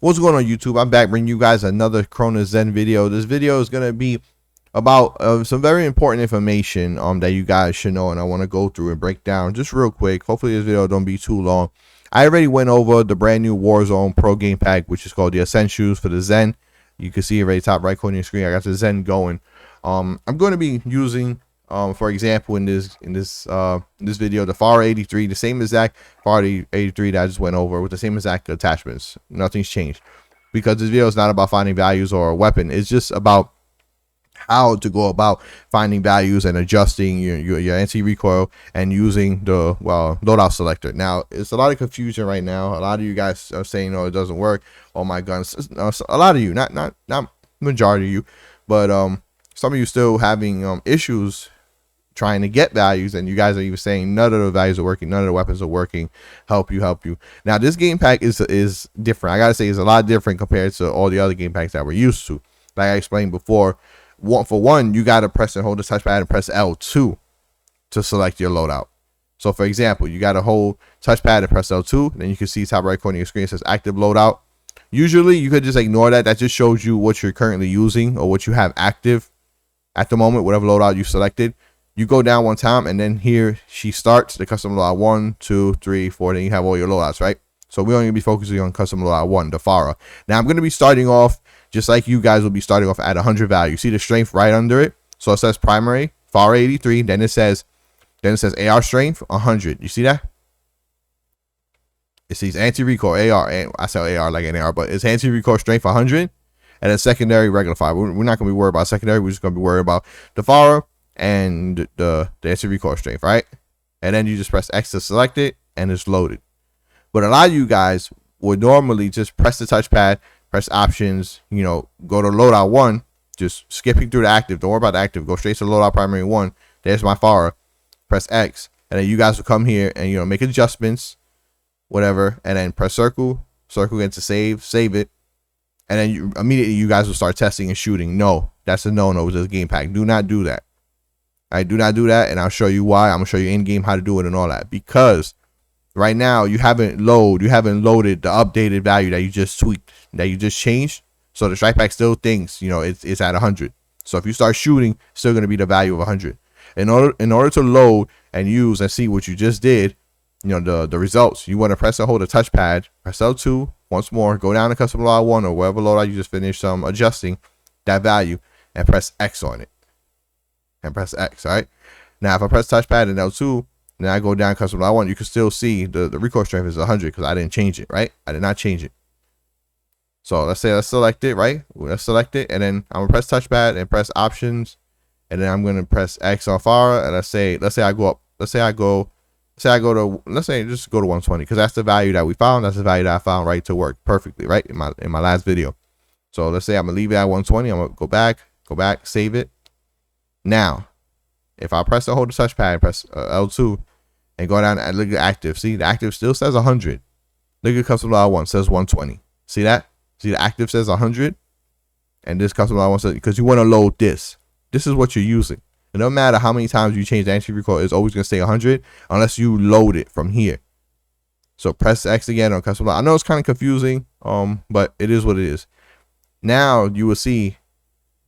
What's going on, YouTube? I'm back bringing you guys another Corona Zen video. This video is going to be about some very important information that you guys should know, and I want to go through and break down just real quick. Hopefully this video don't be too long. I already went over the brand new Warzone Pro Game Pack, which is called the Essentials for the Zen. You can see it right top right corner of your screen. I got the Zen going. I'm going to be using for example, in this video, the FAR 83, the same exact FAR 83 that I just went over with the same exact attachments. Nothing's changed, because this video is not about finding values or a weapon. It's just about how to go about finding values and adjusting your anti-recoil and using the loadout selector. Now, it's a lot of confusion right now. A lot of you guys are saying, "Oh, it doesn't work. Oh my guns." A lot of you, not majority of you, but some of you still having issues trying to get values, and you guys are even saying none of the values are working, none of the weapons are working. Help you. Now, this game pack is different. I gotta say, it's a lot different compared to all the other game packs that we're used to. Like I explained before, for one, you gotta press and hold the touchpad and press L2 to select your loadout. So for example, you gotta hold touchpad and press L2, and then you can see top right corner of your screen, it says active loadout. Usually you could just ignore that. That just shows you what you're currently using or what you have active at the moment, whatever loadout you selected. You go down one time, and then here she starts the custom loadout 1, 2, 3, 4. Then you have all your loadouts, right? So we're only gonna be focusing on custom loadout 1, the FARA. Now I'm gonna be starting off just like you guys will be starting off at 100 value. See the strength right under it? So it says primary FARA 83. Then it says AR strength 100. You see that? It says anti-recoil AR, and I say AR like an AR, but it's anti-recoil strength 100, and then secondary regular fire. We're not gonna be worried about secondary. We're just gonna be worried about the FARA and the anti-recoil strength, right? And then you just press X to select it, and it's loaded. But a lot of you guys would normally just press the touchpad, press options, go to loadout 1, just skipping through the active. Don't worry about the active. Go straight to loadout primary 1. There's my FARA. Press X, and then you guys will come here and make adjustments, whatever, and then press circle again to save it, and then immediately you guys will start testing and shooting. No, that's a no with this game pack. Do not do that. I do not do that, and I'll show you why. I'm gonna show you in game how to do it and all that, because right now you haven't loaded the updated value that you just tweaked, that you just changed. So the strike pack still thinks it's at 100. So if you start shooting, it's still gonna be the value of 100. In order to load and use and see what you just did, the results, you want to press and hold the touchpad, press L2 once more, go down to custom loadout 1 or wherever loadout you just finished adjusting that value, and press X on it. And press X. All right. Now, if I press touchpad and L2, then I go down custom loadout 1, you can still see the recoil strength is 100 because I didn't change it. Right? I did not change it. So let's select it. Right? Let's select it, and then I'm gonna press touchpad and press options, and then I'm gonna press X on FARA, and let's say I go up. Let's say just go to 120, because that's the value that we found. That's the value that I found right to work perfectly, right, in my last video. So let's say I'm gonna leave it at 120. I'm gonna go back, save it. Now, if I press and hold the touchpad and press L2 and go down and look at active, see the active still says 100. Look at custom loadout 1 says 120. See that? See the active says 100, and this custom loadout 1 says, because you want to load this. This is what you're using. It doesn't matter how many times you change the anti-recoil, it's always gonna stay 100 unless you load it from here. So press X again on custom loadout. I know it's kind of confusing, but it is what it is. Now you will see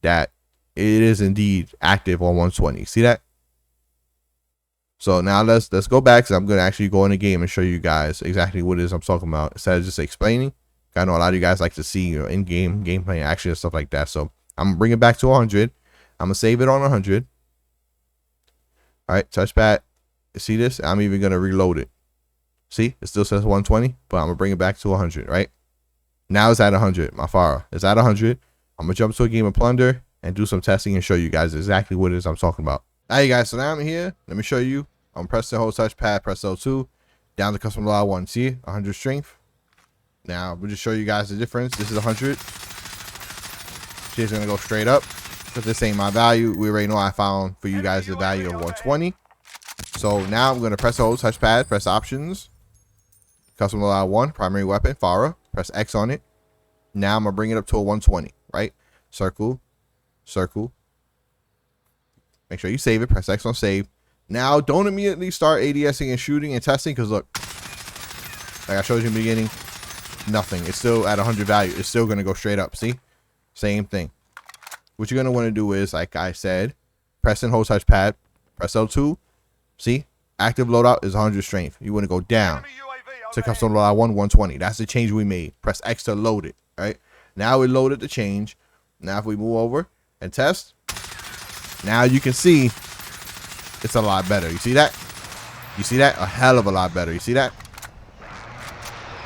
that it is indeed active on 120. See that? So now let's go back, because I'm gonna actually go in the game and show you guys exactly what it is I'm talking about instead of just explaining. I know a lot of you guys like to see in-game gameplay action and stuff like that. So I'm gonna bring it back to 100. I'm gonna save it on 100. All right, touchpad. See this? I'm even gonna reload it. See, it still says 120, but I'm gonna bring it back to 100. Right now it's at 100. My FARA is at 100. I'm gonna jump to a game of plunder and do some testing and show you guys exactly what it is I'm talking about. All right, guys. So now I'm here. Let me show you. I'm pressing hold touchpad, press L2, down to custom loadout 1. See, 100 strength. Now we'll just show you guys the difference. This is 100. She's gonna go straight up, because this ain't my value. We already know I found for you guys the value of 120. So now I'm gonna press hold touchpad, press options, custom loadout 1, primary weapon, FARA, press X on it. Now I'm gonna bring it up to a 120. Right? Circle. Make sure you save it. Press X on save. Now don't immediately start ADSing and shooting and testing, because look, like I showed you in the beginning, nothing. It's still at 100 value. It's still going to go straight up. See? Same thing. What you're going to want to do is, like I said, press and hold touchpad. Press L2. See? Active loadout is 100 strength. You want to go down to custom loadout 120. That's the change we made. Press X to load it. Right? Now we loaded the change. Now if we move over and test, now you can see it's a lot better. You see that? You see that? A hell of a lot better. You see that?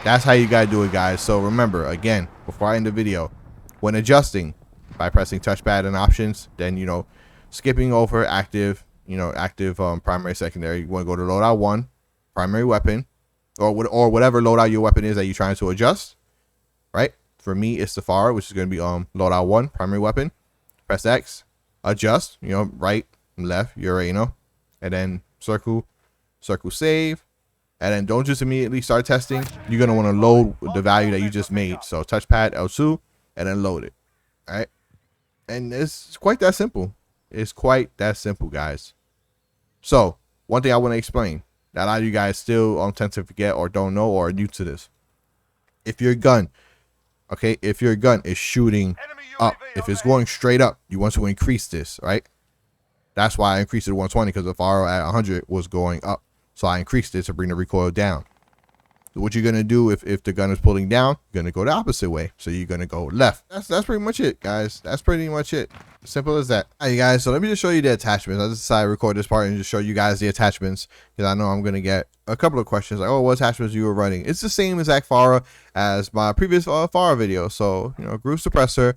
That's how you gotta do it, guys. So remember, again, before I end the video, when adjusting, by pressing touchpad and options, then, you know, skipping over active, primary, secondary, you want to go to loadout 1, primary weapon, or whatever loadout your weapon is that you're trying to adjust, right? For me, it's the Safari, which is going to be loadout 1, primary weapon. Press X, adjust, right, left, you already know, and then circle save, and then don't just immediately start testing. You're going to want to load the value that you just made. So touchpad L2, and then load it, all right? And it's quite that simple. It's quite that simple, guys. So one thing I want to explain that a lot of you guys still tend to forget or don't know or are new to this. If your gun, okay, if your gun is shooting up, if it's going straight up, you want to increase this, right? That's why I increased it to 120, because the fire at 100 was going up. So I increased it to bring the recoil down. What you're going to do if the gun is pulling down, you're going to go the opposite way. So you're going to go left. That's pretty much it, guys. That's pretty much it. Simple as that. All right, guys. So let me just show you the attachments. I just decided to record this part and just show you guys the attachments, because I know I'm going to get a couple of questions like, oh, what attachments you were running? It's the same exact FARA as my previous FARA video. So, groove suppressor,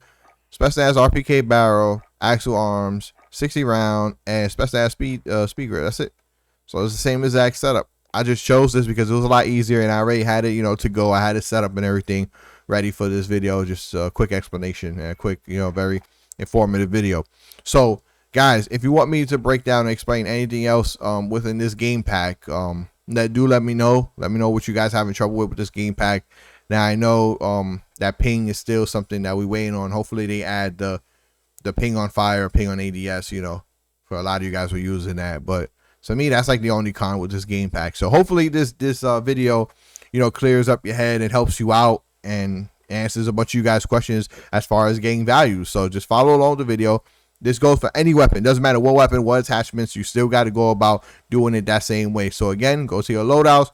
special as RPK barrel, axle arms, 60 round, and special as speed grip. That's it. So it's the same exact setup. I just chose this because it was a lot easier, and I already had it, to go. I had it set up and everything ready for this video. Just a quick explanation and a quick, very informative video. So, guys, if you want me to break down and explain anything else within this game pack, let me know. Let me know what you guys having trouble with this game pack. Now, I know that ping is still something that we're waiting on. Hopefully, they add the ping on fire, ping on ADS, for a lot of you guys who are using that. But to me, that's like the only con with this game pack. So hopefully this video, clears up your head and helps you out and answers a bunch of you guys' questions as far as getting values. So just follow along the video. This goes for any weapon. Doesn't matter what weapon, what attachments. You still got to go about doing it that same way. So again, go to your loadouts,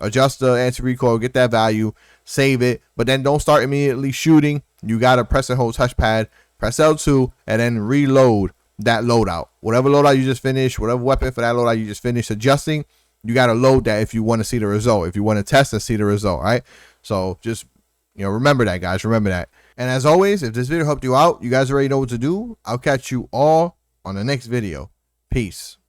adjust the anti-recoil, get that value, save it. But then don't start immediately shooting. You got to press and hold touchpad, press L2, and then reload that loadout. Whatever loadout you just finished, whatever weapon for that loadout you just finished adjusting, you got to load that if you want to see the result, if you want to test and see the result. All right, so just remember that, guys. Remember that. And as always, if this video helped you out, you guys already know what to do. I'll catch you all on the next video. Peace.